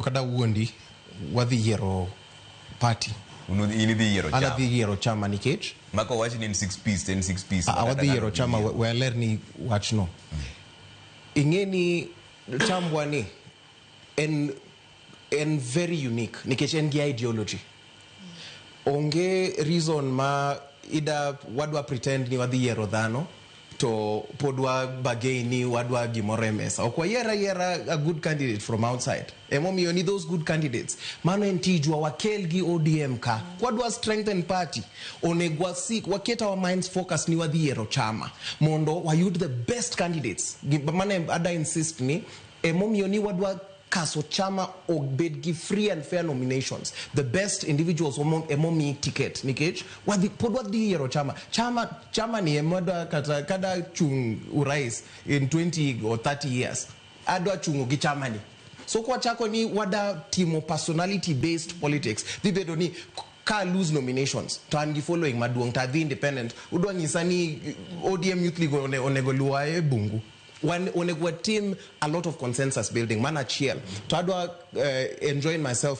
kada wuondi wadhi yiero party ini dhi yiero chama dhi yiero chama nikech mako wachi ni 6 piece 6 piece wadhi yiero chama weler ni wachno ingeni chambwa ni en very unique nikech en gi ideology onge reason ma ida wadwa pretend ni wadhi yiero dhano to podwa bageni wadwa gimore mesa okwa yera a good candidate from outside emomiyo ni those good candidates mano entijwa Wakel gi ODM ka kwadwa strengthen party onegwa seek waketa our minds focus ni wadhi yiero chama mondo wayud the best candidates mane ada insist ni emomiyo ni wadwa kaso chama obed gi free and fair nominations the best individuals emomi ticket nikech podwa dhi yiero chama ni emoda kada chung urais in 20 or 30 years adwa chungo gi chama ni so kwa chako ni wada timo personality based politics dibedo ni ka lose nominations to angi following maduong ta the independent udwa nyisani ODM Youth League onego luae bungu when we team a lot of consensus building man achiel to adwa enjoying myself